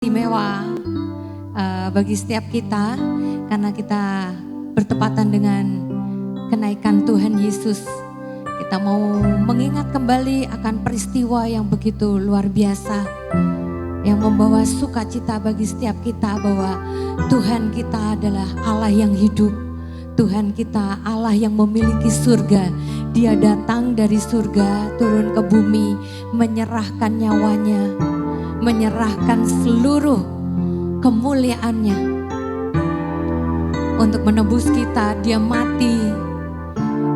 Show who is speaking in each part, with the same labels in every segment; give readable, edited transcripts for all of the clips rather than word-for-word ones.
Speaker 1: Istimewa bagi setiap kita karena kita bertepatan dengan kenaikan Tuhan Yesus. Kita mau mengingat kembali akan peristiwa yang begitu luar biasa yang membawa sukacita bagi setiap kita bahwa Tuhan kita adalah Allah yang hidup. Tuhan kita Allah yang memiliki surga. Dia datang dari surga turun ke bumi menyerahkan nyawanya, menyerahkan seluruh kemuliaannya untuk menebus kita. Dia mati,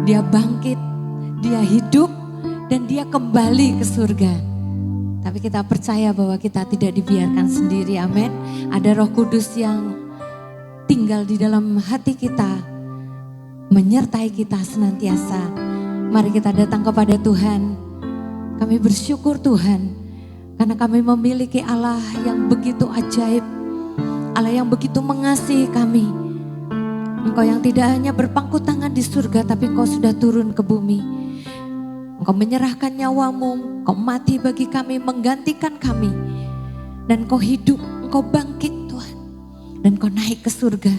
Speaker 1: dia bangkit, dia hidup, dan dia kembali ke surga. Tapi kita percaya bahwa kita tidak dibiarkan sendiri, amin. Ada Roh Kudus yang tinggal di dalam hati kita, menyertai kita senantiasa. Mari kita datang kepada Tuhan. Kami bersyukur Tuhan, karena kami memiliki Allah yang begitu ajaib, Allah yang begitu mengasihi kami. Engkau yang tidak hanya berpangku tangan di surga, tapi Engkau sudah turun ke bumi. Engkau menyerahkan nyawamu, Engkau mati bagi kami, menggantikan kami. Dan Engkau hidup, Engkau bangkit Tuhan. Dan Engkau naik ke surga.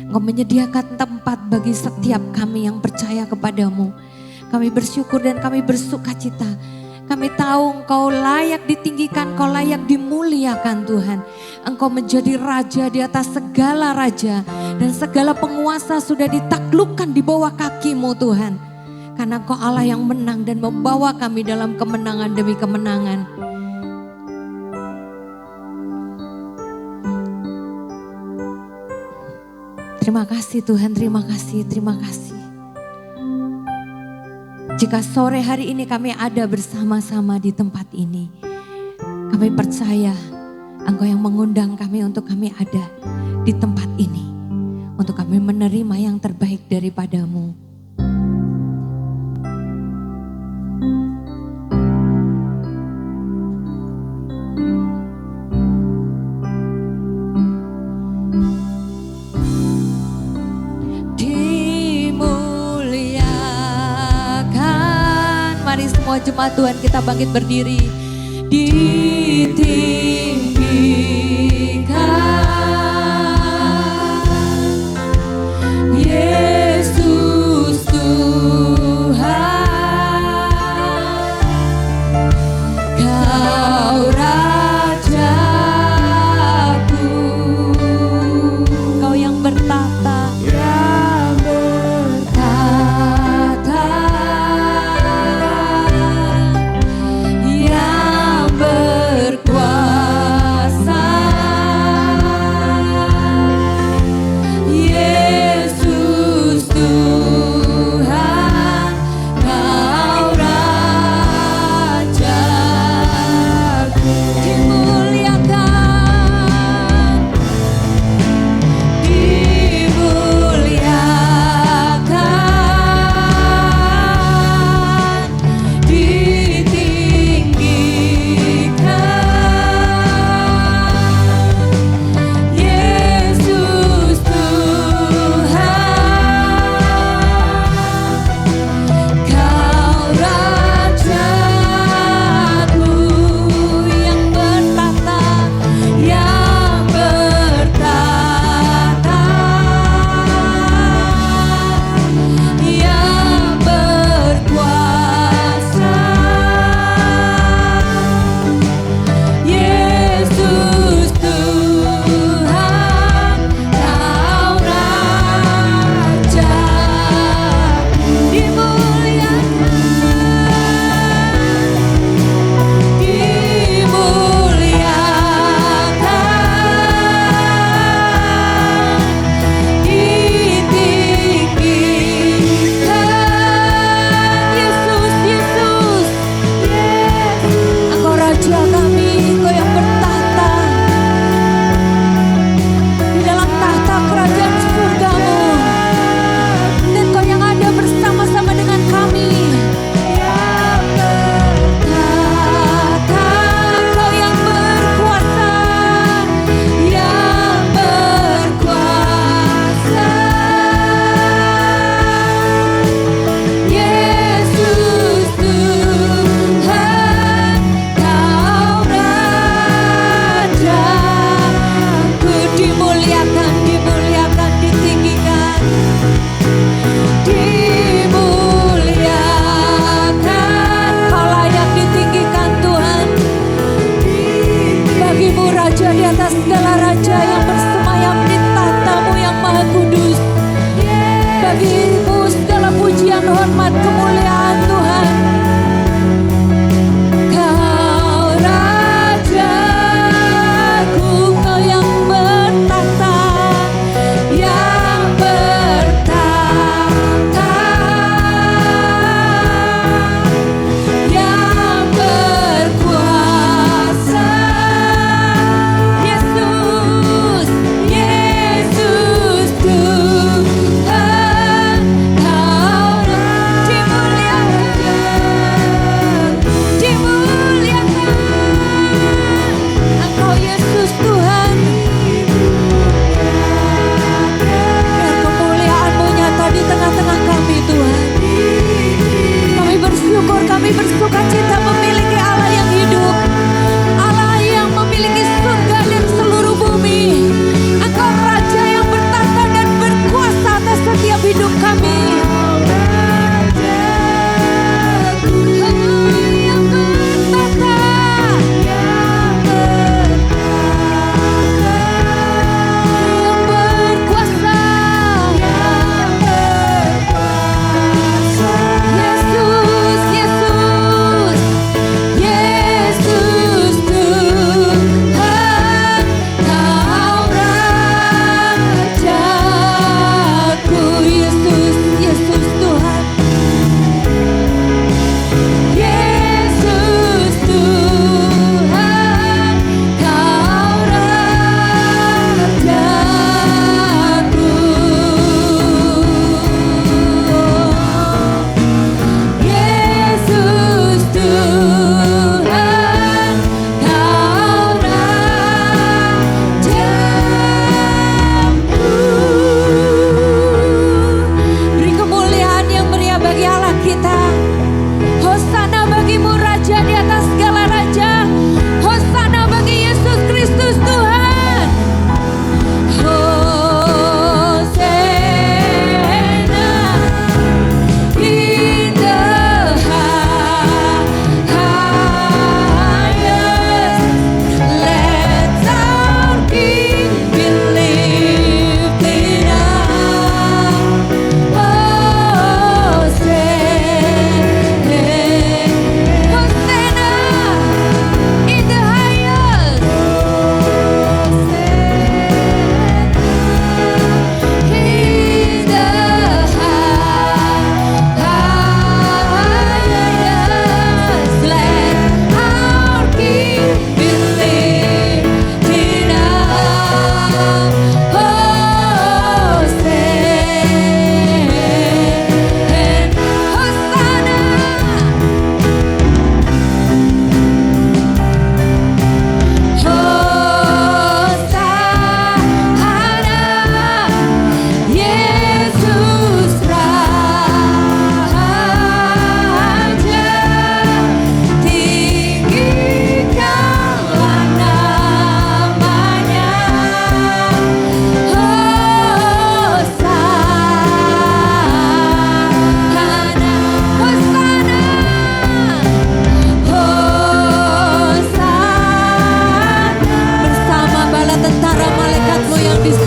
Speaker 1: Engkau menyediakan tempat bagi setiap kami yang percaya kepadamu. Kami bersyukur dan kami bersukacita. Kami tahu Engkau layak ditinggikan, Engkau layak dimuliakan Tuhan. Engkau menjadi raja di atas segala raja. Dan segala penguasa sudah ditaklukkan di bawah kaki-Mu Tuhan. Karena Engkau Allah yang menang dan membawa kami dalam kemenangan demi kemenangan. Terima kasih Tuhan, terima kasih, terima kasih. Jika sore hari ini kami ada bersama-sama di tempat ini, kami percaya Engkau yang mengundang kami untuk kami ada di tempat ini, untuk kami menerima yang terbaik daripada-Mu. Mari semua jemaat Tuhan kita bangkit berdiri. Ditinggikan Yesus Tuhan, Kau Rajaku, Kau yang bertata, yang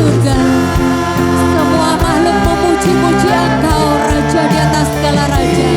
Speaker 1: surga. Semua makhluk memuji-muji Engkau, Raja di atas segala raja.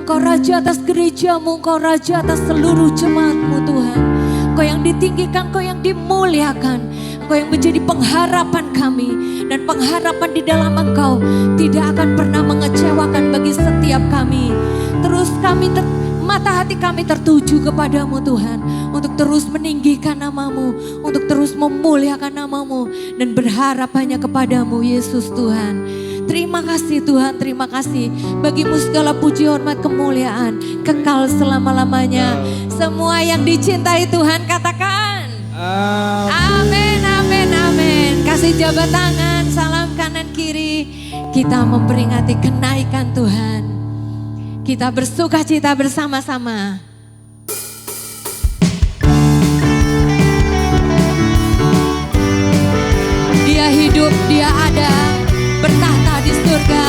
Speaker 1: Engkau Raja atas gerejamu, Engkau Raja atas seluruh jemaatmu Tuhan. Engkau yang ditinggikan, Engkau yang dimuliakan, Engkau yang menjadi pengharapan kami. Dan pengharapan di dalam Engkau tidak akan pernah mengecewakan bagi setiap kami. Terus mata hati kami tertuju kepadamu Tuhan. Untuk terus meninggikan namamu, untuk terus memuliakan namamu. Dan berharap hanya kepadamu Yesus Tuhan. Terima kasih Tuhan, terima kasih. Bagimu segala puji, hormat, kemuliaan kekal selama-lamanya. Semua yang dicintai Tuhan katakan amin, amin, amin. Kasih jabat tangan, salam kanan kiri. Kita memperingati kenaikan Tuhan. Kita bersuka cita bersama-sama. Dia hidup, dia ada, bertahta di surga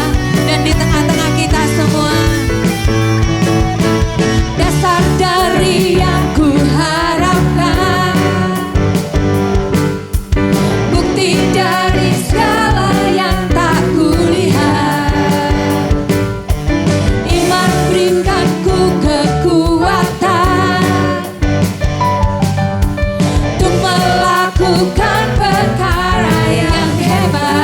Speaker 1: dan di tengah-tengah kita semua. Dasar dari yang ku harapkan, bukti dari segala yang tak kulihat. Iman berikan ku kekuatan untuk melakukan perkara yang hebat.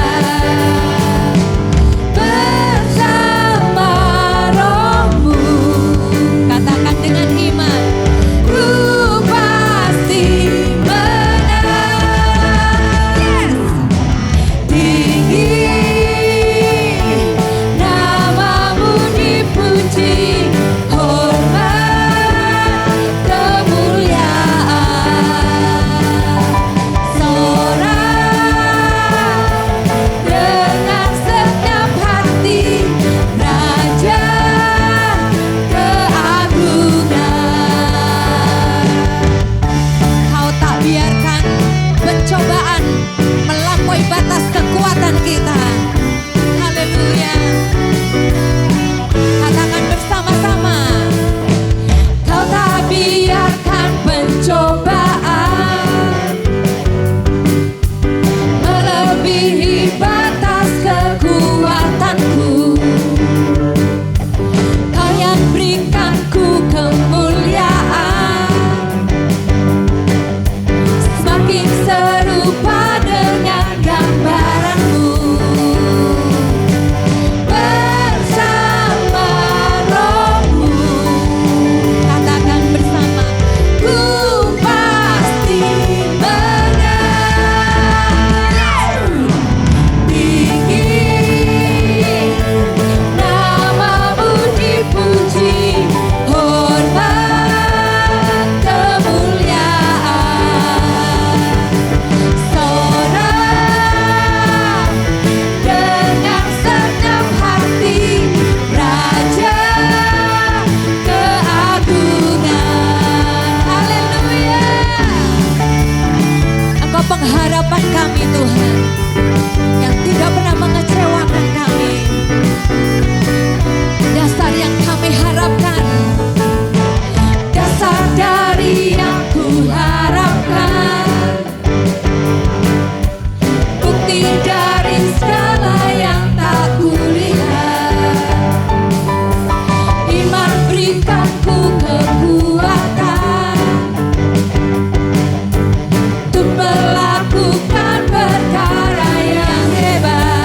Speaker 1: Untuk melakukan perkara yang hebat.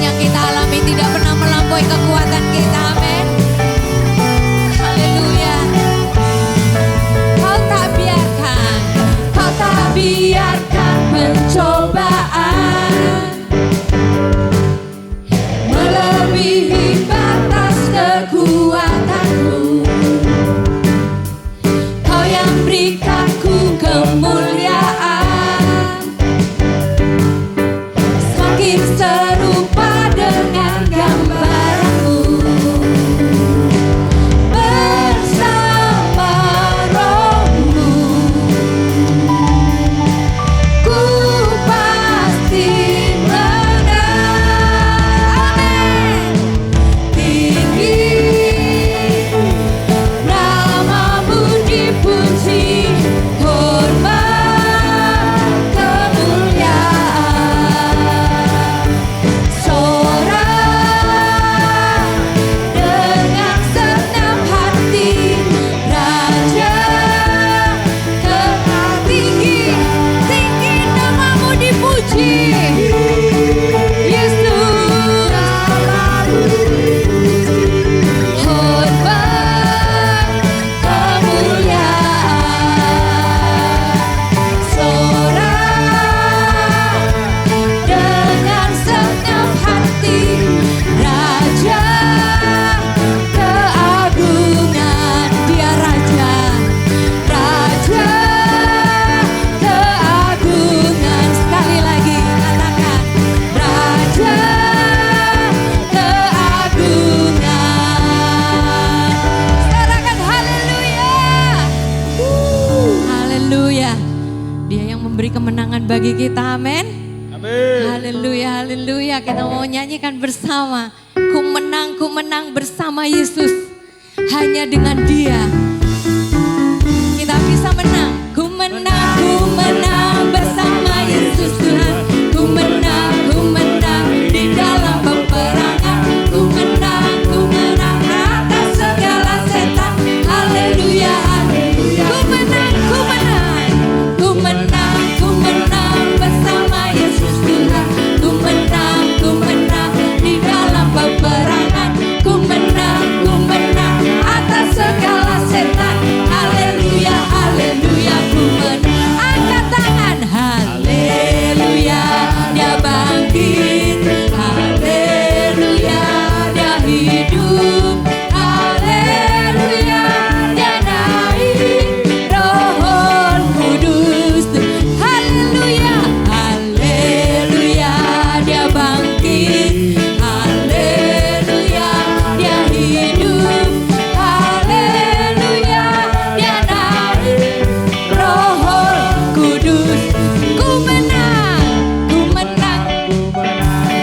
Speaker 1: yang kita alami tidak pernah melampaui kekuatan kita. Amin. Haleluya. Kau tak biarkan pencobaan melebihi batas kekuatanku. Kau yang berikanku kemuliaan, semakin serupa dengan gambaranmu. Bersama Rohmu ku pasti menang. Amin. Tinggi namamu dipuji, hormat kemuliaan. Sorak dengan senang hati, Raja tinggi, tinggi namamu dipuji. Yesus, hormat kemuliaan. Sorak dengan senang hati, Raja keagungan. Dia Raja, Raja keagungan. Sekali lagi katakan, Raja keagungan. Sorakan haleluya. Haleluya. Dia yang memberi kemenangan bagi kita. Amin. Haleluya, haleluya. Kita mau nyanyikan bersama. Ku menang bersama Yesus. Hanya dengan Dia kita bisa menang. Ku menang bersama Yesus Tuhan. Ku menang di dalam peperangan. Ku menang atas segala setan. Haleluya, haleluya. Ku menang bersama Yesus Tuhan. Ku menang di dalam peperangan. Ku menang atas segala setan. Haleluya, haleluya. Ku menang. Angkat tangan. Haleluya, Dia bangkit. Haleluya, Dia hidup. Haleluya, Dia naik. Roh Kudus. Haleluya, haleluya. Dia bangkit. Haleluya, Dia hidup. Haleluya, Dia naik. Roh Kudus. Ku menang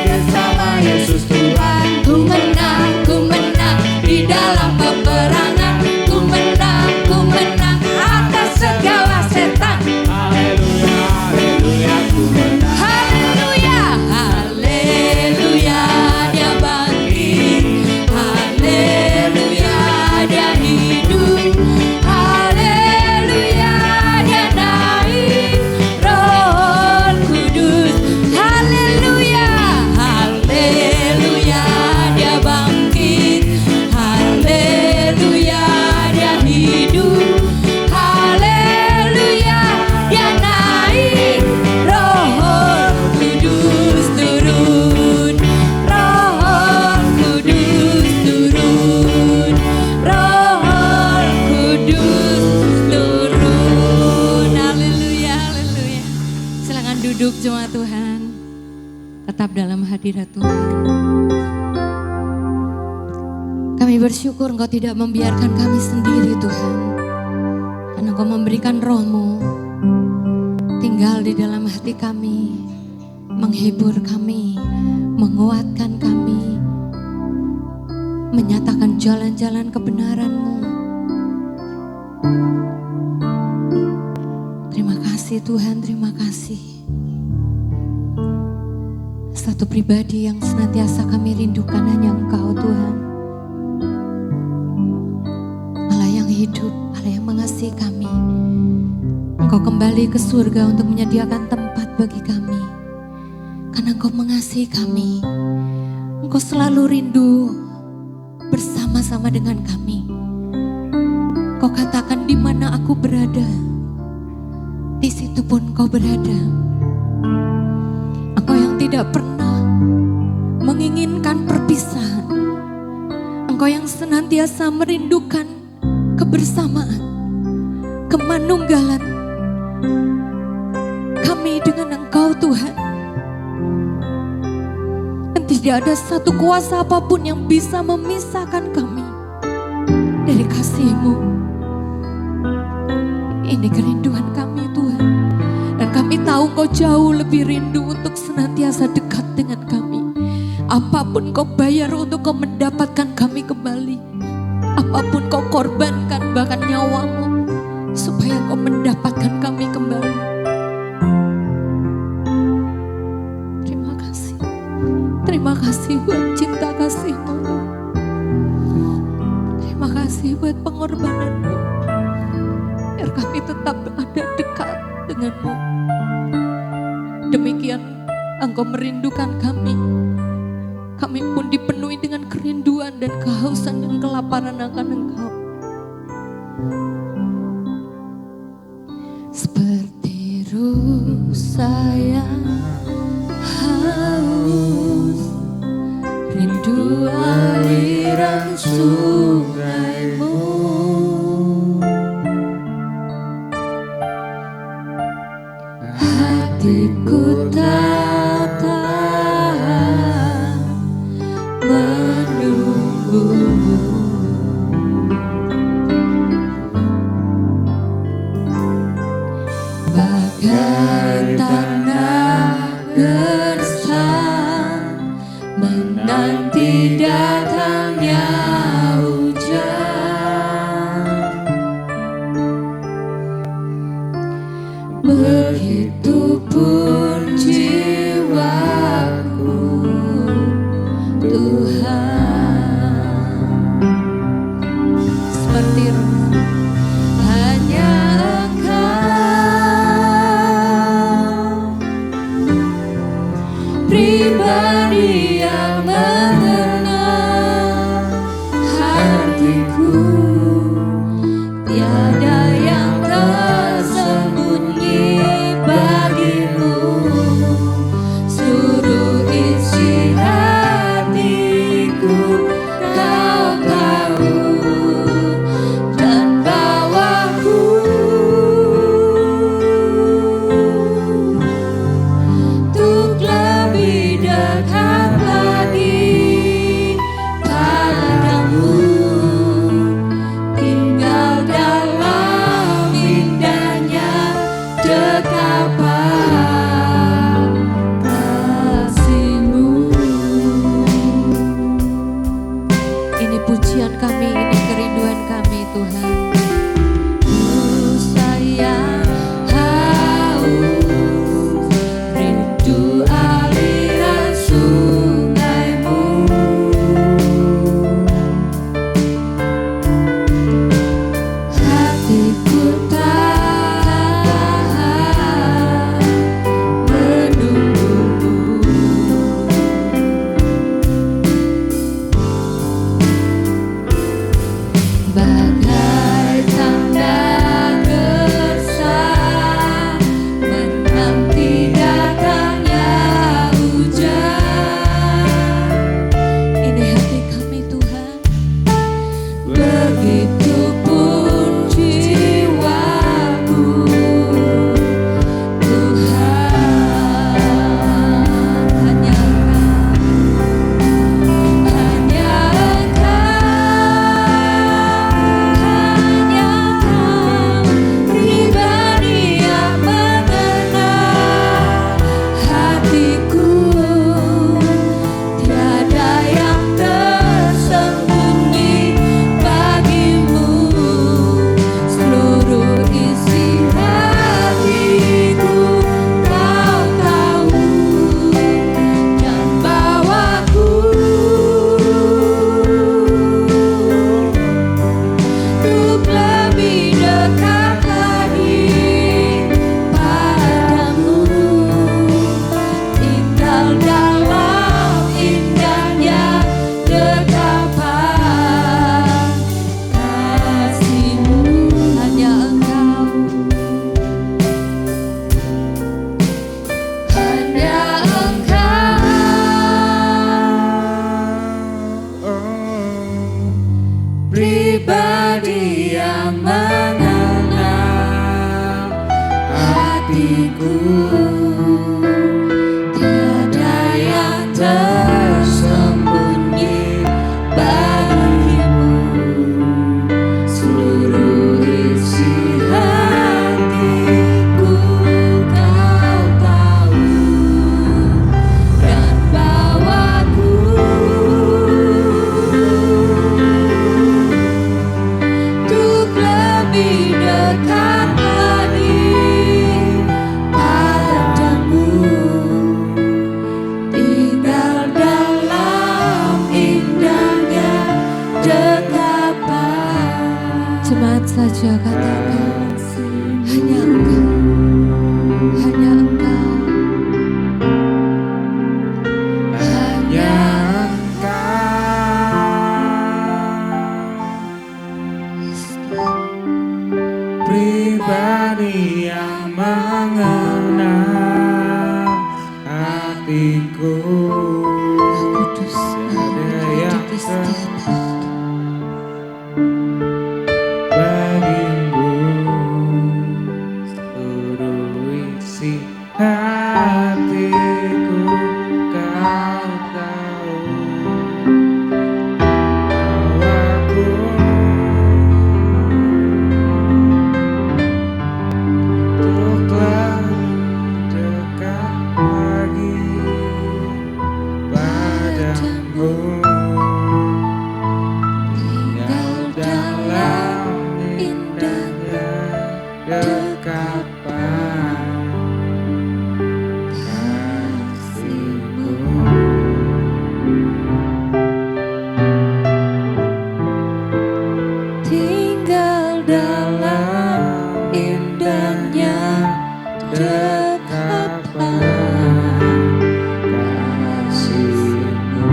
Speaker 1: bersama Yesus Tuhan. Ku menang di dalam peperangan. Ku menang atas segala setan. Haleluya, haleluya. Dia bangkit. Haleluya, Dia hidup. Haleluya, Dia naik. Roh Kudus. Haleluya, haleluya. Dia bangkit. Haleluya, Dia hidup. Haleluya, Dia naik. Roh Kudus turun. Roh Kudus turun. Roh Kudus turun. Haleluya, haleluya. Silakan duduk jemaat Tuhan. Tetap dalam hadirat Tuhan. Kami bersyukur Engkau tidak membiarkan kami sendiri Tuhan. Karena Engkau memberikan Roh-Mu tinggal di dalam hati kami, menghibur kami, menguatkan kami, menyatakan jalan-jalan kebenaran-Mu. Terima kasih Tuhan, terima kasih. Satu pribadi yang senantiasa kami rindukan hanya Engkau Tuhan. Allah yang hidup, Allah yang mengasihi kami. Engkau kembali ke surga untuk menyediakan tempat bagi kami. Karena Engkau mengasihi kami. Kau selalu rindu bersama-sama dengan kami. Kau katakan di mana aku berada, di situ pun kau berada. Engkau yang tidak pernah menginginkan perpisahan. Engkau yang senantiasa merindukan kebersamaan, kemanunggalan kami dengan Engkau Tuhan. Dan tidak ada satu kuasa apapun yang bisa memisahkan kami dari kasih-Mu. Ini kerinduan kami Tuhan. Dan kami tahu Kau jauh lebih rindu untuk senantiasa dekat dengan kami. Apapun Kau bayar untuk Kau mendapatkan kami kembali. Apapun Kau korbankan, bahkan nyawa-Mu, supaya Kau mendapatkan kami kembali. Terima kasih. Terima kasih buat cinta kasih-Mu. Terima kasih buat pengorbanan-Mu. Biar kami tetap ada dekat dengan-Mu. Demikian Engkau merindukan kami. Kami pun dipenuhi dengan kerinduan dan kehausan dan kelaparan akan Engkau. Seperti rusa yang haus, rindu aliran sungai-Mu. Hatiku tak tahan menunggu-Mu. Bagai tanah gersang menanti datangnya hujan. Begitupun jiwaku Tuhan. Seperti hanya Engkau pribadi yang mengenal hatiku. Tiada yang tersembunyi bagimu. Seluruh isi hatiku saja katakan, hanya Engkau, hanya Engkau.
Speaker 2: Hanya Engkau pribadi yang mengenal hatiku.
Speaker 1: Roh Kudus,
Speaker 2: Tiada yang
Speaker 1: hidup setiap
Speaker 2: bagimu, seluruh isi hatiku kau tahu. Aku telah dekat lagi padamu, tinggal dalam indahnya dekapan kasih-Mu. Tinggal dalam indahnya dekapan kasih-Mu.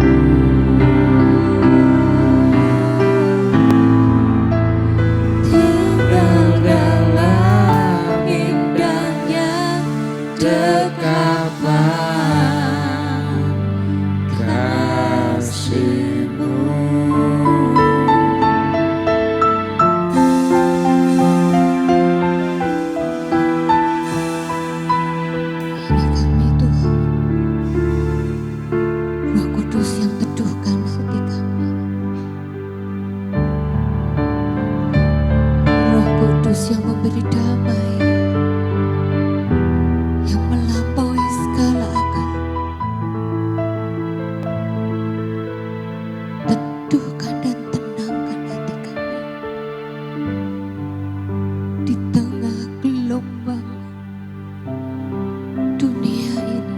Speaker 2: Tinggal dalam indahnya dekapan kasih-Mu.
Speaker 1: Ini kami Tuhan, Roh Kudus yang teduhkan hati kami. Roh Kudus yang memberi damai, yang melampaui segala akal. Teduhkan dan tenangkan hati kami di tengah gelombang dunia ini.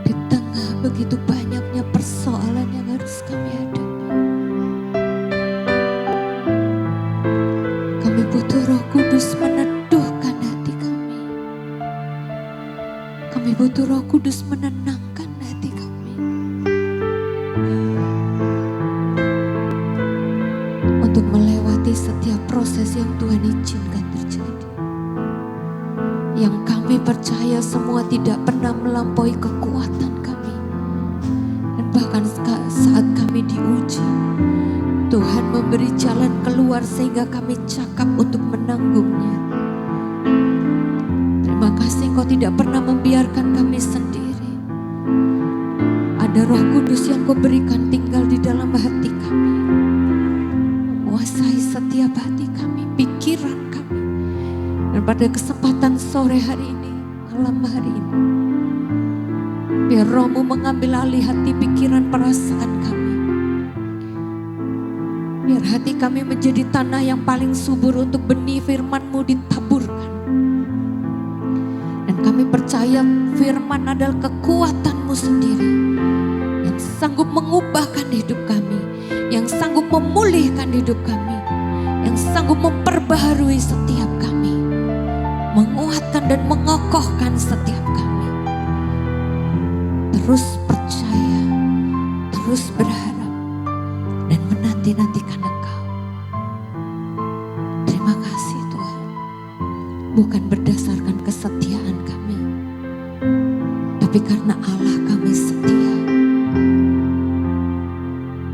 Speaker 1: Di tengah begitu banyaknya persoalan yang harus kami hadapi, kami butuh Roh Kudus meneduhkan hati kami. Kami butuh Roh Kudus menenangkan hati kami untuk melewati setiap proses yang Tuhan izinkan terjadi. Yang kami percaya semua tidak pernah melampaui kekuatan kami. Dan bahkan saat kami diuji, Tuhan memberi jalan keluar sehingga kami cakap untuk menanggungnya. Terima kasih Engkau tidak pernah membiarkan kami sendiri. Ada Roh Kudus yang Kau berikan tinggal di dalam hati kami, menguasai setiap hati kami, pikiran kami. Dan pada kesempatan sore hari ini, malam hari ini, biar Roh-Mu mengambil alih hati, pikiran, perasaan kami. Biar hati kami menjadi tanah yang paling subur untuk benih firman-Mu ditaburkan. Dan kami percaya firman adalah kekuatan-Mu sendiri yang sanggup mengubahkan hidup kami, yang sanggup memulihkan hidup kami, yang sanggup memperbaharui setiap kami, menguatkan dan mengokohkan setiap kami. Terus percaya, terus berharap, dan menanti-nantikan Engkau. Terima kasih Tuhan, bukan berdasarkan kesetiaan kami, tapi karena Allah kami setia.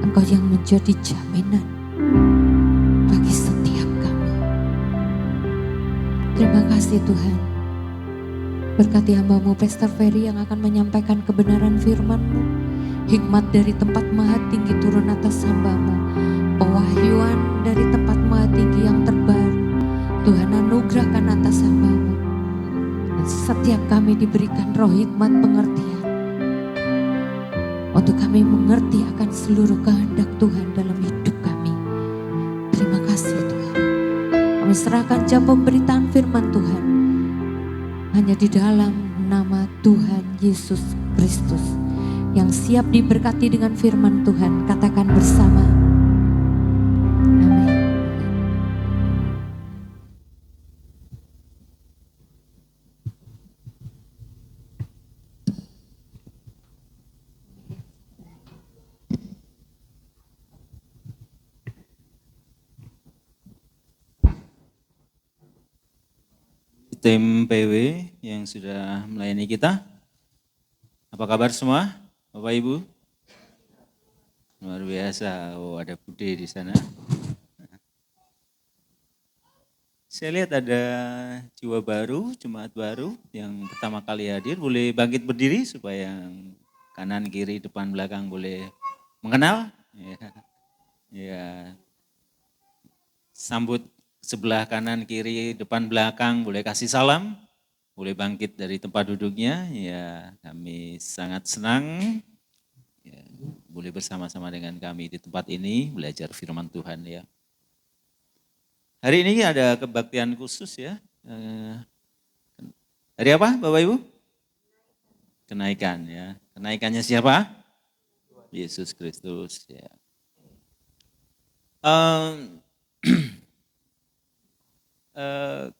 Speaker 1: Engkau yang menjadi jaminan bagi setiap kami. Terima kasih Tuhan. Berkati hamba-Mu Pastor Ferry yang akan menyampaikan kebenaran firman-Mu. Hikmat dari tempat maha tinggi turun atas hamba-Mu. Pewahyuan dari tempat maha tinggi yang terbaru Tuhan anugerahkan atas hamba-Mu. Dan setiap kami diberikan roh hikmat pengertian untuk kami mengerti akan seluruh kehendak Tuhan dalam hidup kami. Terima kasih Tuhan. Kami serahkan jam pemberitaan firman Tuhan hanya di dalam nama Tuhan Yesus Kristus yang siap diberkati dengan firman Tuhan, katakan bersama. Amin.
Speaker 3: Tim PW yang sudah melayani kita. Apa kabar semua, Bapak Ibu? Luar biasa, oh ada Bude di sana. Saya lihat ada jiwa baru, jemaat baru yang pertama kali hadir. Boleh bangkit berdiri supaya yang kanan, kiri, depan, belakang boleh mengenal. Ya. Sambut sebelah kanan, kiri, depan, belakang, boleh kasih salam, boleh bangkit dari tempat duduknya. Ya, kami sangat senang ya, boleh bersama-sama dengan kami di tempat ini belajar firman Tuhan ya. Hari ini ada kebaktian khusus ya. Hari apa, Bapak Ibu? Kenaikan ya. Kenaikannya siapa? Yesus Kristus ya.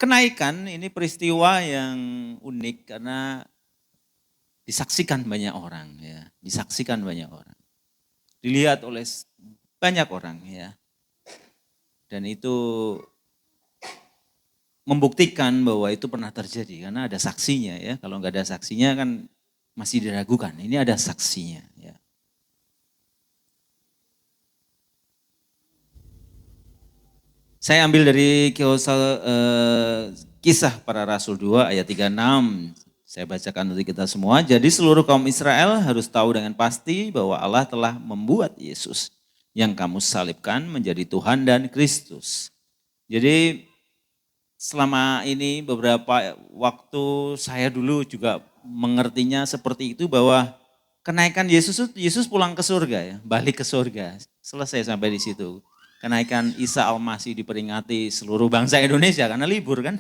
Speaker 3: Kenaikan ini peristiwa yang unik karena disaksikan banyak orang ya, disaksikan banyak orang, dilihat oleh banyak orang ya, dan itu membuktikan bahwa itu pernah terjadi karena ada saksinya ya. Kalau nggak ada saksinya kan masih diragukan. Ini ada saksinya ya. Saya ambil dari Kisah Para Rasul 2 ayat 36. Saya bacakan untuk kita semua. Jadi seluruh kaum Israel harus tahu dengan pasti bahwa Allah telah membuat Yesus yang kamu salibkan menjadi Tuhan dan Kristus. Jadi selama ini beberapa waktu saya dulu juga mengertinya seperti itu bahwa kenaikan Yesus pulang ke surga ya, balik ke surga. Selesai sampai di situ. Kenaikan Isa Al-Masih diperingati seluruh bangsa Indonesia karena libur kan.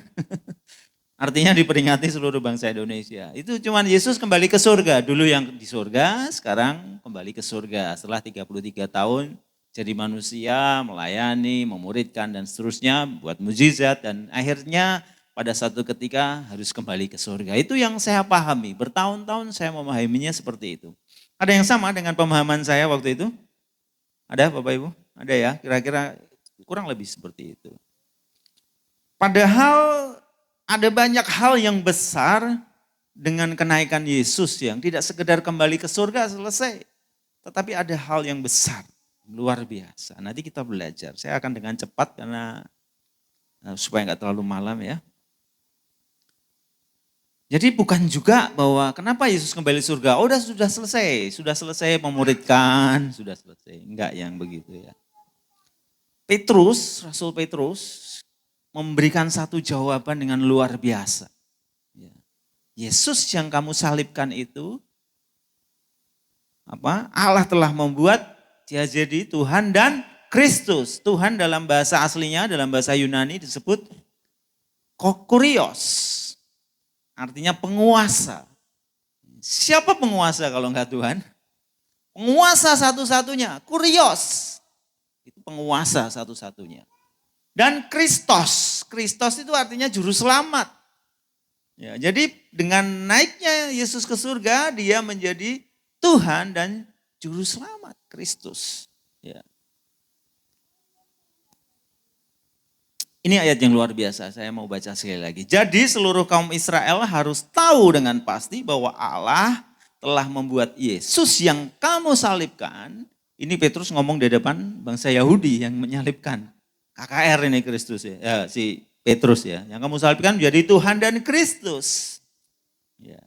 Speaker 3: Artinya diperingati seluruh bangsa Indonesia. Itu cuman Yesus kembali ke surga. Dulu yang di surga, sekarang kembali ke surga. Setelah 33 tahun jadi manusia, melayani, memuridkan dan seterusnya, buat mujizat dan akhirnya pada satu ketika harus kembali ke surga. Itu yang saya pahami. Bertahun-tahun saya memahaminya seperti itu. Ada yang sama dengan pemahaman saya waktu itu? Ada Bapak Ibu? Ada ya, kira-kira kurang lebih seperti itu. Padahal ada banyak hal yang besar dengan kenaikan Yesus yang tidak sekedar kembali ke surga selesai. Tetapi ada hal yang besar, luar biasa. Nanti kita belajar, saya akan dengan cepat karena supaya nggak terlalu malam ya. Jadi bukan juga bahwa kenapa Yesus kembali surga, oh sudah selesai memuridkan, sudah selesai. Enggak yang begitu ya. Rasul Petrus memberikan satu jawaban dengan luar biasa. Yesus yang kamu salibkan itu, Allah telah membuat dia jadi Tuhan dan Kristus. Tuhan dalam bahasa aslinya, dalam bahasa Yunani disebut Kurios. Artinya penguasa. Siapa penguasa kalau enggak Tuhan? Penguasa satu-satunya, Kurios. Itu penguasa satu-satunya. Dan Kristos itu artinya juru selamat. Ya, jadi dengan naiknya Yesus ke surga, dia menjadi Tuhan dan juru selamat, Kristus. Ya. Ini ayat yang luar biasa, saya mau baca sekali lagi. Jadi seluruh kaum Israel harus tahu dengan pasti bahwa Allah telah membuat Yesus yang kamu salibkan. Ini Petrus ngomong di depan bangsa Yahudi yang menyalibkan. KKR ini Kristus ya, si Petrus ya. Yang kamu salibkan menjadi Tuhan dan Kristus. Ya.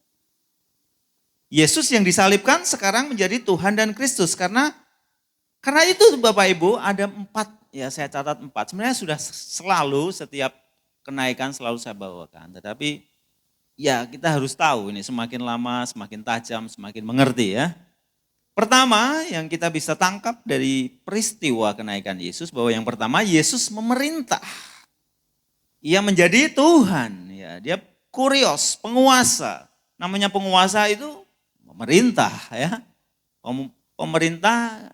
Speaker 3: Yesus yang disalibkan sekarang menjadi Tuhan dan Kristus. Karena itu Bapak Ibu ada 4, ya saya catat 4. Sebenarnya sudah selalu setiap kenaikan selalu saya bawakan. Tetapi ya kita harus tahu ini semakin lama semakin tajam, semakin mengerti ya. Pertama yang kita bisa tangkap dari peristiwa kenaikan Yesus bahwa yang pertama Yesus memerintah. Ia menjadi Tuhan, ya, dia Kurios, penguasa. Namanya penguasa itu memerintah ya. Pemerintah,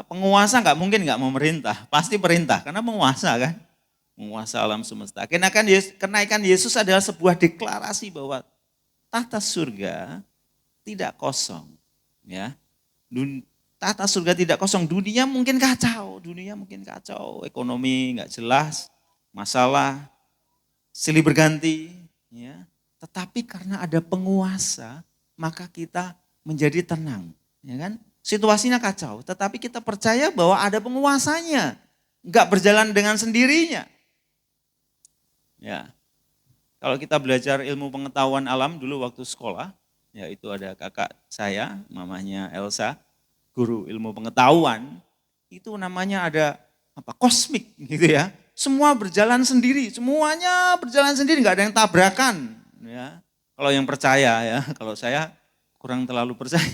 Speaker 3: penguasa nggak mungkin nggak memerintah, pasti perintah karena penguasa kan, penguasa alam semesta. Kenaikan Yesus adalah sebuah deklarasi bahwa tahta surga tidak kosong, ya. Tahta surga tidak kosong, dunia mungkin kacau, ekonomi nggak jelas, masalah, silih berganti, ya. Tetapi karena ada penguasa, maka kita menjadi tenang, ya kan? Situasinya kacau, tetapi kita percaya bahwa ada penguasanya, nggak berjalan dengan sendirinya. Ya, kalau kita belajar ilmu pengetahuan alam dulu waktu sekolah, ya itu ada kakak saya, mamanya Elsa, guru ilmu pengetahuan, itu namanya ada kosmik gitu ya. Semua berjalan sendiri, semuanya berjalan sendiri, nggak ada yang tabrakan. Ya, kalau yang percaya ya, kalau saya kurang terlalu percaya.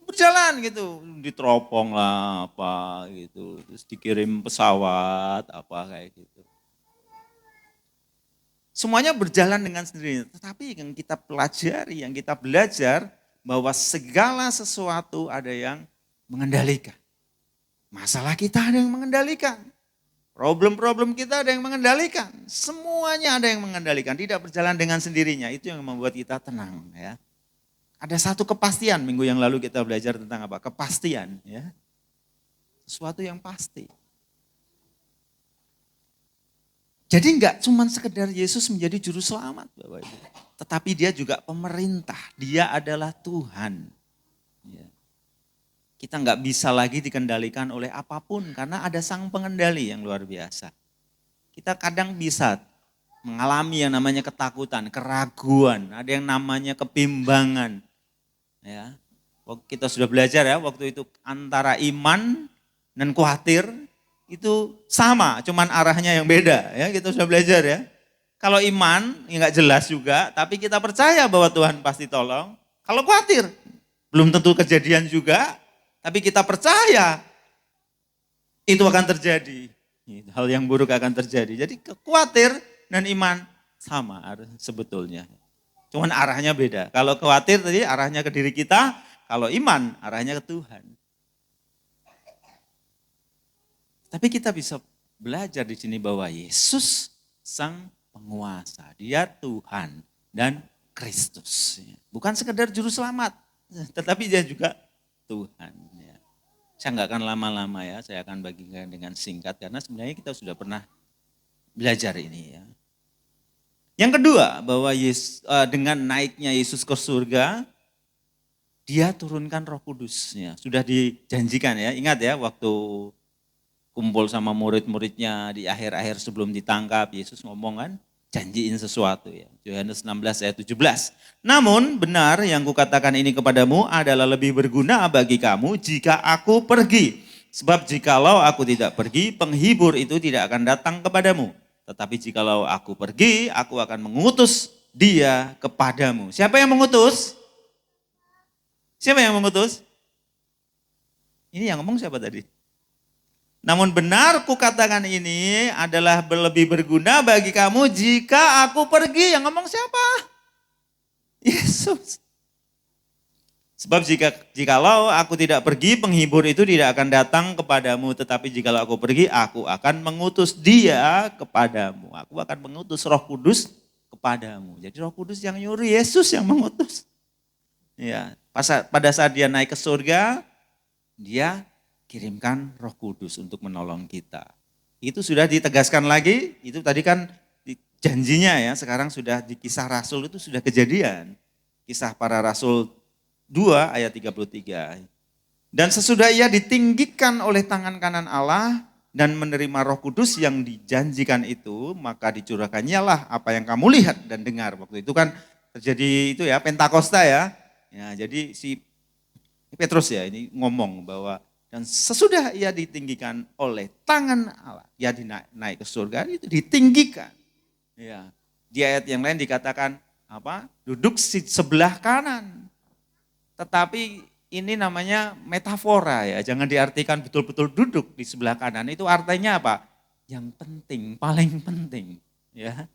Speaker 3: Berjalan gitu, diteropong lah apa gitu, terus dikirim pesawat apa kayak gitu. Semuanya berjalan dengan sendirinya, tetapi yang kita pelajari, yang kita belajar bahwa segala sesuatu ada yang mengendalikan. Masalah kita ada yang mengendalikan. Problem-problem kita ada yang mengendalikan. Semuanya ada yang mengendalikan, tidak berjalan dengan sendirinya. Itu yang membuat kita tenang ya. Ada satu kepastian, minggu yang lalu kita belajar tentang apa? Kepastian ya. Sesuatu yang pasti. Jadi enggak cuma sekedar Yesus menjadi juru selamat Bapak Ibu. Tetapi dia juga pemerintah, dia adalah Tuhan. Ya. Kita enggak bisa lagi dikendalikan oleh apapun karena ada sang pengendali yang luar biasa. Kita kadang bisa mengalami yang namanya ketakutan, keraguan, ada yang namanya kebimbangan. Ya. Kita sudah belajar ya waktu itu antara iman dan khawatir. Itu sama, cuman arahnya yang beda ya, kita sudah belajar ya. Kalau iman, ya nggak jelas juga, tapi kita percaya bahwa Tuhan pasti tolong. Kalau khawatir, belum tentu kejadian juga, tapi kita percaya itu akan terjadi. Hal yang buruk akan terjadi. Jadi khawatir dan iman sama sebetulnya. Cuman arahnya beda. Kalau khawatir tadi arahnya ke diri kita, kalau iman arahnya ke Tuhan. Tapi kita bisa belajar di sini bahwa Yesus sang penguasa, dia Tuhan dan Kristus. Bukan sekedar juru selamat, tetapi dia juga Tuhan. Saya nggak akan lama-lama ya, saya akan bagikan dengan singkat karena sebenarnya kita sudah pernah belajar ini ya. Yang kedua, bahwa dengan naiknya Yesus ke surga, dia turunkan Roh Kudusnya. Sudah dijanjikan ya, ingat ya waktu kumpul sama murid-muridnya di akhir-akhir sebelum ditangkap, Yesus ngomong kan, janjiin sesuatu ya. Yohanes 16 ayat 17. Namun benar yang kukatakan ini kepadamu adalah lebih berguna bagi kamu jika aku pergi. Sebab jikalau aku tidak pergi, penghibur itu tidak akan datang kepadamu. Tetapi jikalau aku pergi, aku akan mengutus dia kepadamu. Siapa yang mengutus? Siapa yang mengutus? Ini yang ngomong siapa tadi? Namun benar kukatakan ini adalah lebih berguna bagi kamu jika aku pergi. Yang ngomong siapa? Yesus. Sebab jikalau aku tidak pergi, penghibur itu tidak akan datang kepadamu. Tetapi jikalau aku pergi, aku akan mengutus dia kepadamu. Aku akan mengutus Roh Kudus kepadamu. Jadi Roh Kudus yang nyuruh, Yesus yang mengutus. Ya, pada saat dia naik ke surga, dia kirimkan Roh Kudus untuk menolong kita. Itu sudah ditegaskan lagi, itu tadi kan janjinya ya, sekarang sudah di Kisah Rasul itu sudah kejadian. Kisah para Rasul 2 ayat 33. Dan sesudah ia ditinggikan oleh tangan kanan Allah dan menerima Roh Kudus yang dijanjikan itu, maka dicurahkannya lah apa yang kamu lihat dan dengar. Waktu itu kan terjadi itu ya, Pentakosta ya. Ya, jadi si Petrus ya ini ngomong bahwa dan sesudah ia ditinggikan oleh tangan Allah, ia naik ke surga itu ditinggikan. Ya, di ayat yang lain dikatakan apa? Duduk sebelah kanan. Tetapi ini namanya metafora ya, jangan diartikan betul-betul duduk di sebelah kanan. Itu artinya apa? Yang penting, paling penting, ya.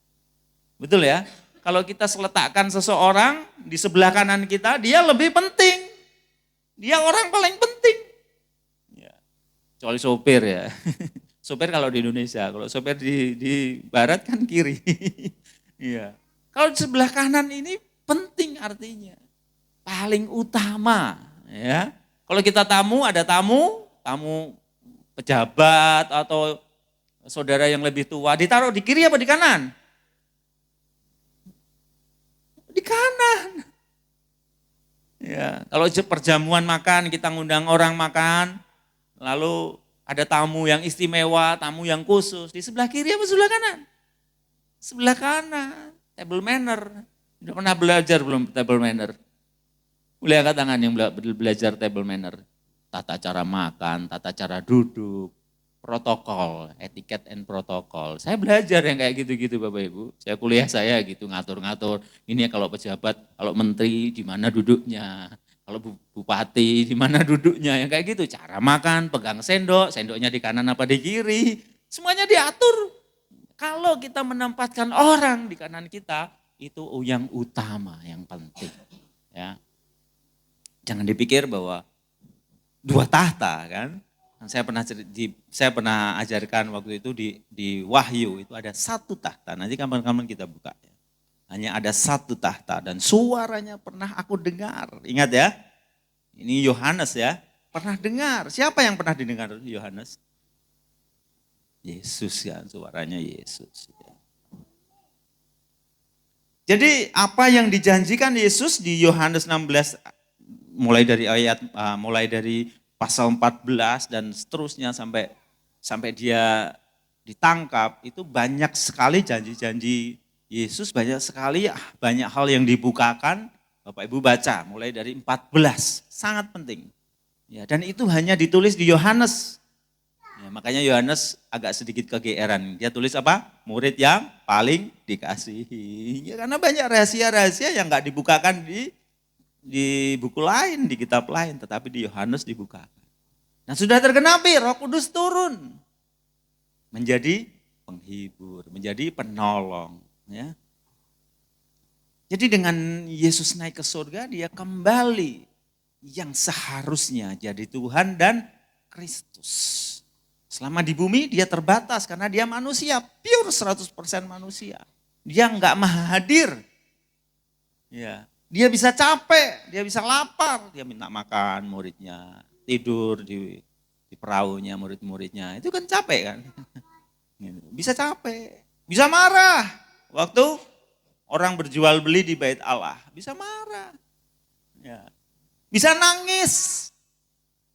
Speaker 3: Betul ya? kalau kita seletakkan seseorang di sebelah kanan kita, dia lebih penting. Dia orang paling penting. Ya. Kecuali sopir ya. Sopir kalau di Indonesia, kalau sopir di barat kan kiri. Iya. Kalau di sebelah kanan ini penting artinya. Paling utama. Ya. Kalau kita tamu, ada tamu pejabat atau saudara yang lebih tua, ditaruh di kiri apa di kanan? Di kanan. Ya, kalau perjamuan makan, kita ngundang orang makan, lalu ada tamu yang istimewa, tamu yang khusus, di sebelah kiri apa sebelah kanan? Sebelah kanan, table manner. Udah pernah belajar belum table manner? Boleh angkat tangan yang belajar table manner. Tata cara makan, tata cara duduk, protokol, etiket and protokol. Saya belajar yang kayak gitu-gitu Bapak Ibu. Saya kuliah saya gitu ngatur-ngatur. Ini kalau pejabat, kalau menteri di mana duduknya. Kalau bupati di mana duduknya. Yang kayak gitu. Cara makan, pegang sendok, sendoknya di kanan apa di kiri. Semuanya diatur. Kalau kita menempatkan orang di kanan kita, itu yang utama, yang penting. Ya. Jangan dipikir bahwa dua tahta kan. Saya pernah ajarkan waktu itu di Wahyu itu ada satu tahta. Nanti kapan-kapan kita buka ya. Hanya ada satu tahta dan suaranya pernah aku dengar. Ingat ya, ini Yohanes ya, pernah dengar. Siapa yang pernah didengar Yohanes? Yesus ya, suaranya Yesus. Ya. Jadi apa yang dijanjikan Yesus di Yohanes 16 mulai dari pasal 14 dan seterusnya sampai dia ditangkap, itu banyak sekali janji-janji Yesus, banyak hal yang dibukakan. Bapak Ibu baca mulai dari 14, sangat penting. Ya, dan itu hanya ditulis di Yohanes. Ya, makanya Yohanes agak sedikit kegeeran. Dia tulis apa? Murid yang paling dikasihi. Ya, karena banyak rahasia-rahasia yang enggak dibukakan di buku lain, di kitab lain, tetapi di Yohanes dibukakan. Nah sudah tergenapi, Roh Kudus turun. Menjadi penghibur, menjadi penolong. Ya. Jadi dengan Yesus naik ke surga, dia kembali yang seharusnya jadi Tuhan dan Kristus. Selama di bumi dia terbatas karena dia manusia, pure 100% manusia. Dia enggak maha hadir. Ya. Dia bisa capek, dia bisa lapar, dia minta makan muridnya, tidur di perahunya murid-muridnya, itu kan capek kan. Bisa capek, bisa marah. Waktu orang berjual beli di bait Allah, bisa marah. Ya. Bisa nangis.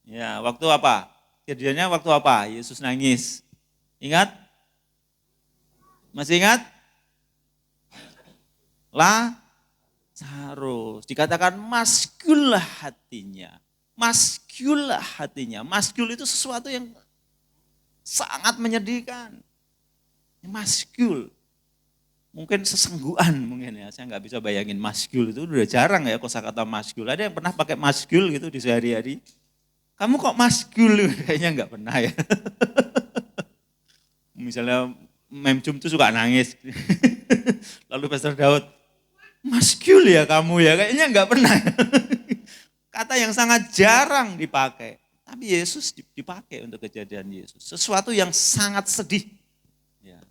Speaker 3: Ya, waktu apa? Kejadiannya waktu apa? Yesus nangis. Ingat? Masih ingat? Lazarus, dikatakan maskul hatinya. Maskul hatinya. Maskul itu sesuatu yang sangat menyedihkan. Maskul. Mungkin sesenggukan mungkin ya. Saya nggak bisa bayangin maskul itu udah jarang ya kosakata maskul. Ada yang pernah pakai maskul gitu di sehari-hari? Kamu kok maskul? Kayaknya nggak pernah ya. Misalnya Mem Cum tuh suka nangis. Lalu Pastor Daud, maskul ya kamu ya, kayaknya enggak pernah. Kata yang sangat jarang dipakai. Tapi Yesus dipakai untuk kejadian Yesus. Sesuatu yang sangat sedih. Ya.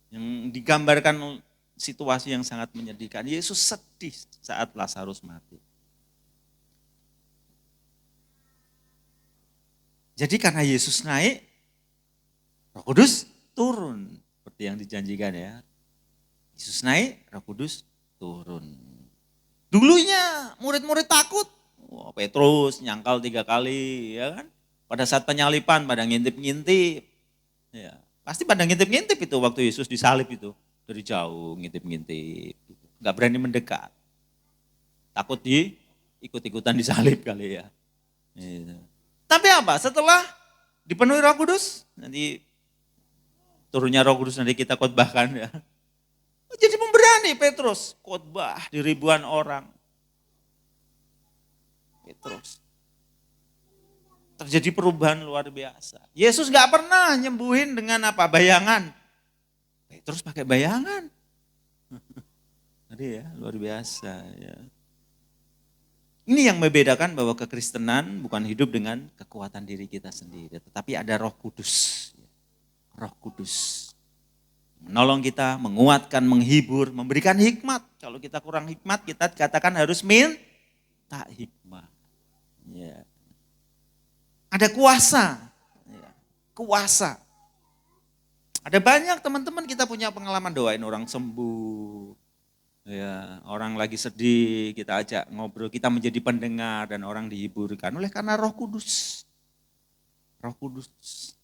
Speaker 3: Yang digambarkan situasi yang sangat menyedihkan. Yesus sedih saat Lazarus mati. Jadi karena Yesus naik, Roh Kudus turun. Seperti yang dijanjikan ya. Yesus naik, Roh Kudus turun. Dulunya murid-murid takut. Wah, Petrus nyangkal 3 kali, ya kan? Pada saat penyalipan, pada ngintip-ngintip. Ya, pasti pada ngintip-ngintip itu waktu Yesus disalib itu. Dari jauh ngintip-ngintip. Gak berani mendekat. Takut ikut-ikutan disalib kali ya. Gitu. Tapi apa? Setelah dipenuhi Roh Kudus, nanti turunnya Roh Kudus nanti kita khotbahkan ya. Jadi pemberani Petrus, khotbah di ribuan orang. Petrus. Terjadi perubahan luar biasa. Yesus gak pernah nyembuhin dengan apa? Bayangan. Petrus pakai bayangan. Ngeri ya, luar biasa ya. Ini yang membedakan bahwa kekristenan bukan hidup dengan kekuatan diri kita sendiri, tetapi ada Roh Kudus. Roh Kudus menolong kita, menguatkan, menghibur, memberikan hikmat. Kalau kita kurang hikmat, kita dikatakan harus minta hikmat. Ya. Ada kuasa, ya. Kuasa. Ada banyak teman-teman kita punya pengalaman doain orang sembuh. Ya, orang lagi sedih, kita ajak ngobrol, kita menjadi pendengar dan orang dihiburkan oleh karena Roh Kudus. Roh Kudus.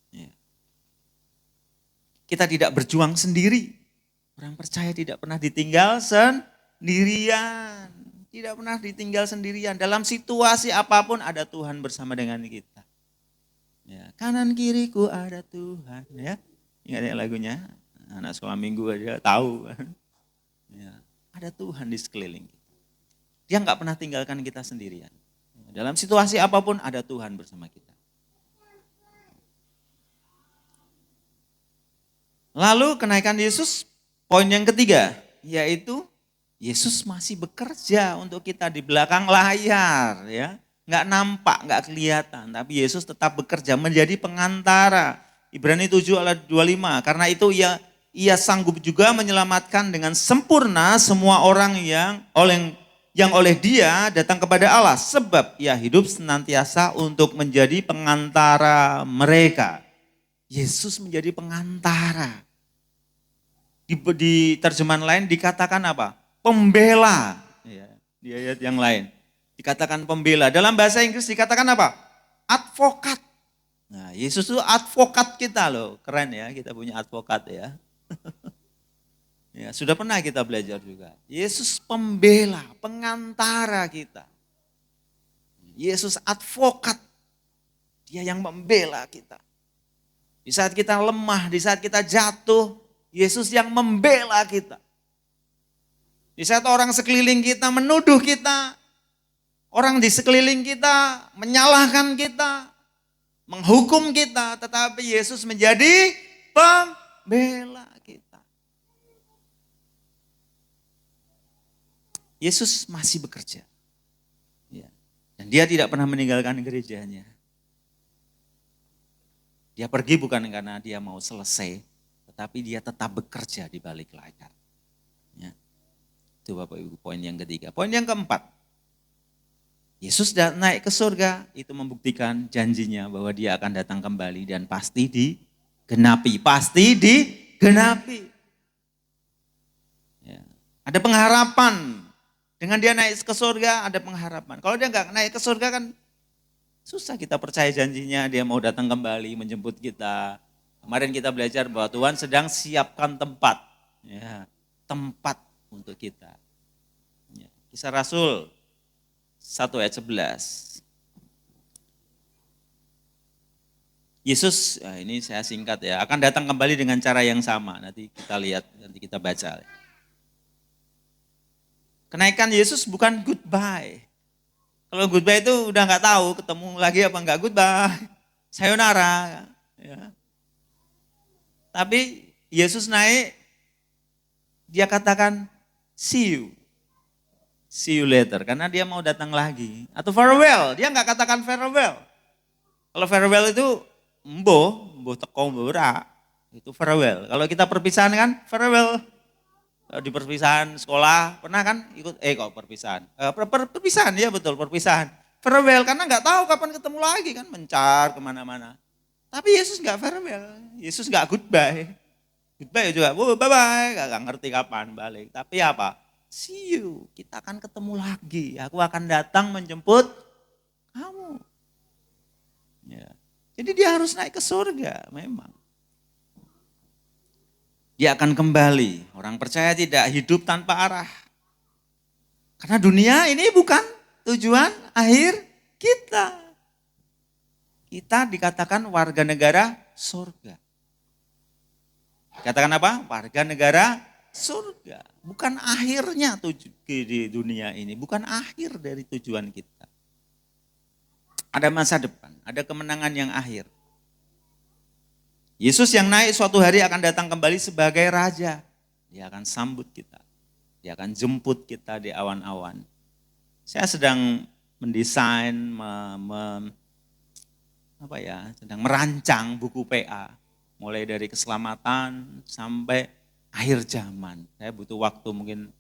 Speaker 3: Ya. Kita tidak berjuang sendiri. Orang percaya tidak pernah ditinggal sendirian. Tidak pernah ditinggal sendirian. Dalam situasi apapun ada Tuhan bersama dengan kita. Ya, kanan kiriku ada Tuhan. Ya, ingat ya lagunya? Anak sekolah minggu aja tahu. Ya. Ada Tuhan di sekeliling kita. Dia nggak pernah tinggalkan kita sendirian. Dalam situasi apapun ada Tuhan bersama kita. Lalu kenaikan Yesus, poin yang ketiga, yaitu Yesus masih bekerja untuk kita di belakang layar. Ya. Nggak nampak, nggak kelihatan, tapi Yesus tetap bekerja menjadi pengantara. Ibrani 7 ayat 25, karena itu ia sanggup juga menyelamatkan dengan sempurna semua orang yang oleh dia datang kepada Allah. Sebab ia hidup senantiasa untuk menjadi pengantara mereka. Yesus menjadi pengantara. Di terjemahan lain dikatakan apa? Pembela. Ya, di ayat yang lain dikatakan pembela. Dalam bahasa Inggris dikatakan apa? Advokat. Nah, Yesus itu advokat kita loh. Keren ya, kita punya advokat ya. Ya, sudah pernah kita belajar juga. Yesus pembela, pengantara kita. Yesus advokat. Dia yang membela kita. Di saat kita lemah, di saat kita jatuh, Yesus yang membela kita. Di saat orang sekeliling kita menuduh kita, orang di sekeliling kita menyalahkan kita, menghukum kita, tetapi Yesus menjadi pembela kita. Yesus masih bekerja. Ya. Dan dia tidak pernah meninggalkan gerejanya. Dia pergi bukan karena dia mau selesai, tetapi dia tetap bekerja di balik layar. Ya. Itu Bapak Ibu poin yang ketiga. Poin yang keempat, Yesus naik ke surga, itu membuktikan janjinya bahwa dia akan datang kembali dan pasti digenapi. Pasti digenapi. Ya. Ada pengharapan. Dengan dia naik ke surga ada pengharapan. Kalau dia nggak naik ke surga kan susah kita percaya janjinya, dia mau datang kembali menjemput kita. Kemarin kita belajar bahwa Tuhan sedang siapkan tempat. Ya, tempat untuk kita. Ya, Kisah Rasul 1 ayat 11. Yesus, ini saya singkat ya, akan datang kembali dengan cara yang sama. Nanti kita lihat, nanti kita baca. Kenaikan Yesus bukan goodbye. Kalau goodbye itu udah nggak tahu ketemu lagi apa nggak, goodbye, sayonara. Ya. Tapi Yesus naik, dia katakan see you later, karena dia mau datang lagi. Atau farewell, dia nggak katakan farewell. Kalau farewell itu mboh teko mbora, itu farewell. Kalau kita perpisahan kan farewell. Di perpisahan sekolah pernah kan ikut perpisahan. Perpisahan ya betul, perpisahan. Farewell karena nggak tahu kapan ketemu lagi kan, mencar kemana-mana. Tapi Yesus nggak farewell, Yesus nggak goodbye. Goodbye juga, bye-bye, gak ngerti kapan balik. Tapi apa? See you, kita akan ketemu lagi. Aku akan datang menjemput kamu. Ya. Jadi dia harus naik ke surga memang. Dia akan kembali. Orang percaya tidak hidup tanpa arah. Karena dunia ini bukan tujuan akhir kita. Kita dikatakan warga negara surga. Katakan apa? Warga negara surga. Bukan akhirnya di dunia ini. Bukan akhir dari tujuan kita. Ada masa depan. Ada kemenangan yang akhir. Yesus yang naik suatu hari akan datang kembali sebagai raja. Dia akan sambut kita. Dia akan jemput kita di awan-awan. Saya sedang mendesain, sedang merancang buku PA. Mulai dari keselamatan sampai akhir zaman. Saya butuh waktu mungkin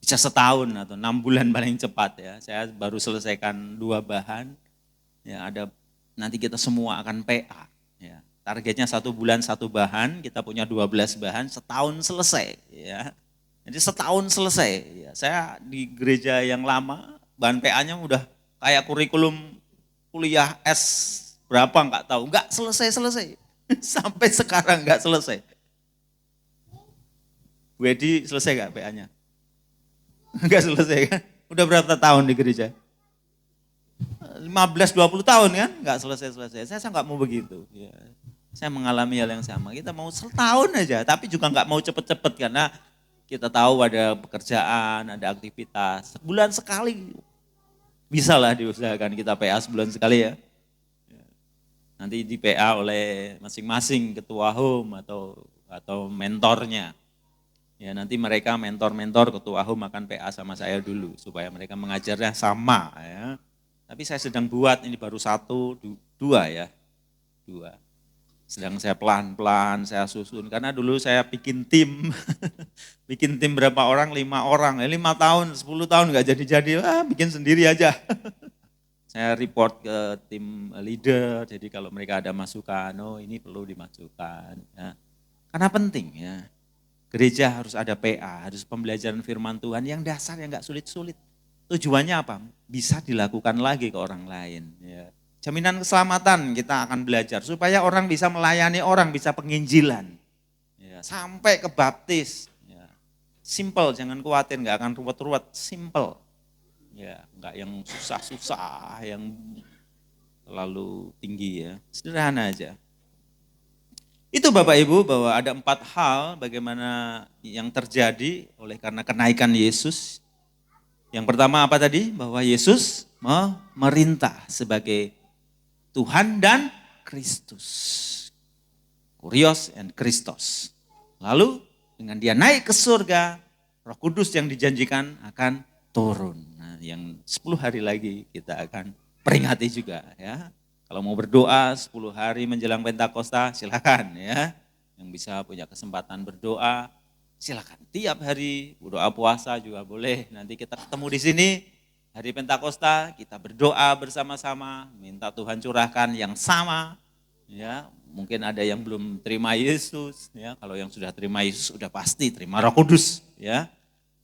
Speaker 3: bisa setahun atau 6 bulan paling cepat ya. Saya baru selesaikan 2 bahan. Ya, nanti kita semua akan PA. Ya. Targetnya 1 bulan 1 bahan, kita punya 12 bahan, setahun selesai. Ya. Jadi setahun selesai. Ya. Saya di gereja yang lama, bahan PA-nya udah kayak kurikulum kuliah S berapa enggak tahu, enggak selesai-selesai. Sampai sekarang enggak selesai. Bu Edi selesai enggak PA-nya? Enggak selesai kan? Udah berapa tahun di gereja? 15-20 tahun kan? Enggak selesai-selesai. Saya enggak mau begitu. Ya. Saya mengalami hal yang sama. Kita mau setahun aja, tapi juga enggak mau cepet-cepet karena kita tahu ada pekerjaan, ada aktivitas. Sebulan sekali. Bisa lah diusahakan kita PA sebulan sekali ya. Nanti di PA oleh masing-masing ketua home atau mentornya. Ya nanti mereka mentor-mentor ketua home akan PA sama saya dulu supaya mereka mengajarnya sama ya. Tapi saya sedang buat ini baru 1, 2 ya. 2. Sedang saya pelan-pelan saya susun karena dulu saya bikin tim. Bikin tim berapa orang? 5 orang. 5 tahun, 10 tahun enggak jadi-jadi, bikin sendiri aja. Saya report ke tim leader, jadi kalau mereka ada masukan, ini perlu dimasukkan. Ya. Karena penting ya, gereja harus ada PA, harus pembelajaran firman Tuhan yang dasar yang gak sulit-sulit. Tujuannya apa? Bisa dilakukan lagi ke orang lain. Ya. Jaminan keselamatan kita akan belajar, supaya orang bisa melayani orang, bisa penginjilan. Ya. Sampai ke baptis. Ya. Simple, jangan khawatir, gak akan ruwet-ruwet, simple. Ya, enggak yang susah-susah, yang terlalu tinggi ya. Sederhana aja. Itu Bapak Ibu bahwa ada 4 hal bagaimana yang terjadi oleh karena kenaikan Yesus. Yang pertama apa tadi? Bahwa Yesus memerintah sebagai Tuhan dan Kristus. Kurios and Kristos. Lalu dengan dia naik ke surga, Roh Kudus yang dijanjikan akan turun. Yang 10 hari lagi kita akan peringati juga ya. Kalau mau berdoa 10 hari menjelang Pentakosta silakan ya. Yang bisa punya kesempatan berdoa silakan. Tiap hari berdoa puasa juga boleh. Nanti kita ketemu di sini hari Pentakosta kita berdoa bersama-sama minta Tuhan curahkan yang sama ya. Mungkin ada yang belum terima Yesus ya. Kalau yang sudah terima Yesus sudah pasti terima Roh Kudus ya.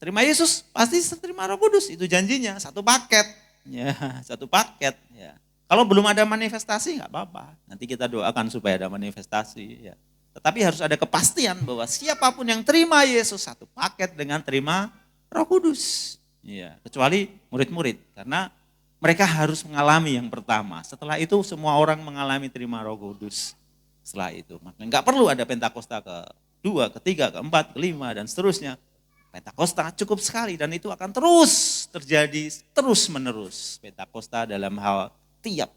Speaker 3: Terima Yesus, pasti terima Roh Kudus, itu janjinya, satu paket. Ya, satu paket. Ya. Kalau belum ada manifestasi nggak apa-apa, nanti kita doakan supaya ada manifestasi. Ya. Tetapi harus ada kepastian bahwa siapapun yang terima Yesus, satu paket dengan terima Roh Kudus. Ya, kecuali murid-murid, karena mereka harus mengalami yang pertama. Setelah itu semua orang mengalami terima Roh Kudus. Setelah itu, makanya nggak perlu ada Pentakosta ke-2, ke-3, ke-4, ke-5, dan seterusnya. Pentakosta cukup sekali dan itu akan terus terjadi terus menerus. Pentakosta dalam hal tiap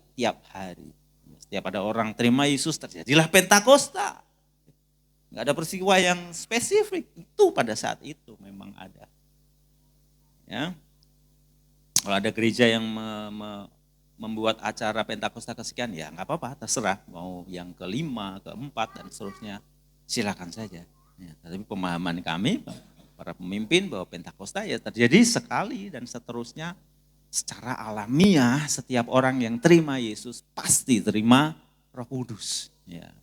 Speaker 3: hari. Setiap ada orang terima Yesus terjadilah Pentakosta. Enggak ada peristiwa yang spesifik, itu pada saat itu memang ada. Ya. Kalau ada gereja yang membuat acara Pentakosta kesekian ya enggak apa-apa, terserah mau yang ke-5, ke-4 dan seterusnya. Silakan saja. Ya, tapi pemahaman kami para pemimpin bahwa Pentakosta ya terjadi sekali dan seterusnya secara alamiah setiap orang yang terima Yesus pasti terima Roh Kudus. Ya,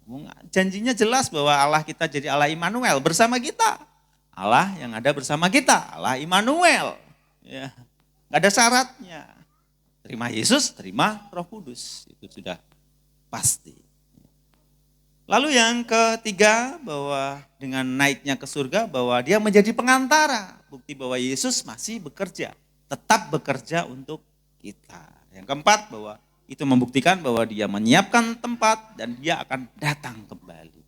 Speaker 3: janjinya jelas bahwa Allah kita jadi Allah Immanuel bersama kita. Allah yang ada bersama kita, Allah Immanuel. Ya, gak ada syaratnya. Terima Yesus, terima Roh Kudus. Itu sudah pasti. Lalu yang ketiga bahwa dengan naiknya ke surga bahwa dia menjadi pengantara. Bukti bahwa Yesus masih bekerja, tetap bekerja untuk kita. Yang keempat bahwa itu membuktikan bahwa dia menyiapkan tempat dan dia akan datang kembali.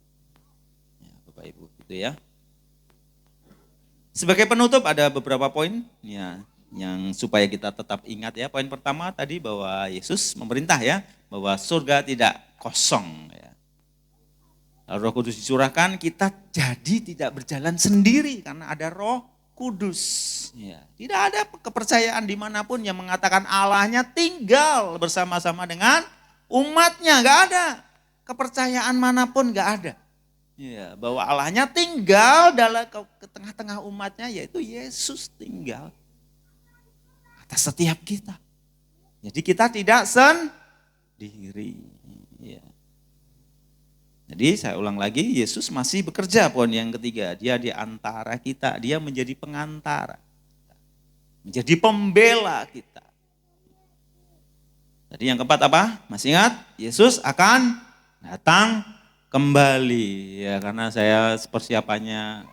Speaker 3: Ya, Bapak Ibu gitu ya. Sebagai penutup ada beberapa poin ya, yang supaya kita tetap ingat ya. Poin pertama tadi bahwa Yesus memerintah ya bahwa surga tidak kosong ya. Lalu Roh Kudus dicurahkan, kita jadi tidak berjalan sendiri karena ada Roh Kudus. Ya, tidak ada kepercayaan dimanapun yang mengatakan Allahnya tinggal bersama-sama dengan umatnya, nggak ada. Kepercayaan manapun nggak ada. Ya, bahwa Allahnya tinggal dalam ke tengah-tengah umatnya, yaitu Yesus tinggal atas setiap kita. Jadi kita tidak sendiri. Ya. Jadi saya ulang lagi, Yesus masih bekerja poin yang ketiga. Dia di antara kita, dia menjadi pengantara. Menjadi pembela kita. Tadi yang keempat apa? Masih ingat? Yesus akan datang kembali. Ya, karena saya persiapannya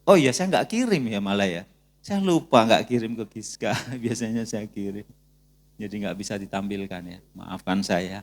Speaker 3: oh iya saya nggak kirim ya malah ya. Saya lupa nggak kirim ke Giska, biasanya saya kirim. Jadi nggak bisa ditampilkan ya, maafkan saya.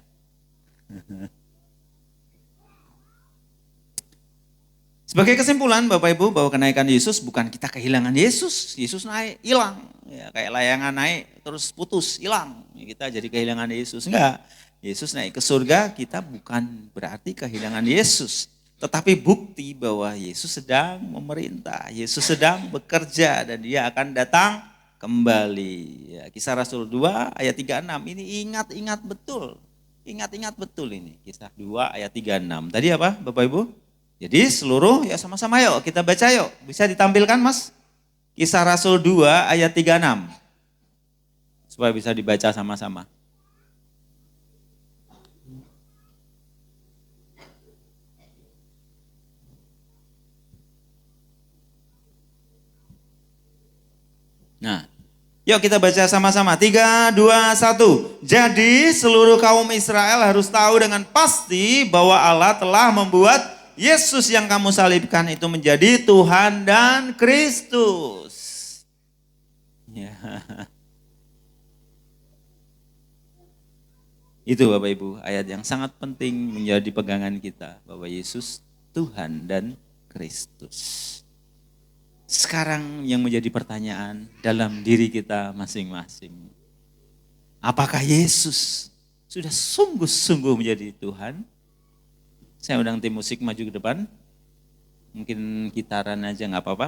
Speaker 3: Sebagai kesimpulan Bapak Ibu bahwa kenaikan Yesus bukan kita kehilangan Yesus. Yesus naik, hilang. Ya, kayak layangan naik terus putus, hilang. Ya, kita jadi kehilangan Yesus. Enggak, Yesus naik ke surga kita bukan berarti kehilangan Yesus. Tetapi bukti bahwa Yesus sedang memerintah, Yesus sedang bekerja dan dia akan datang kembali. Ya, Kisah Rasul 2 ayat 36 ini ingat-ingat betul. Ingat-ingat betul ini. Kisah 2 ayat 36. Tadi apa Bapak Ibu? Jadi seluruh ya sama-sama yuk kita baca yuk. Bisa ditampilkan Mas? Kisah Rasul 2 ayat 36. Supaya bisa dibaca sama-sama. Nah, yuk kita baca sama-sama. 3, 2, 1. Jadi seluruh kaum Israel harus tahu dengan pasti bahwa Allah telah membuat Yesus yang kamu salibkan itu menjadi Tuhan dan Kristus. Ya. Itu Bapak Ibu, ayat yang sangat penting menjadi pegangan kita. Bahwa Yesus Tuhan dan Kristus. Sekarang yang menjadi pertanyaan dalam diri kita masing-masing. Apakah Yesus sudah sungguh-sungguh menjadi Tuhan? Saya undang tim musik maju ke depan. Mungkin gitaran aja nggak apa-apa.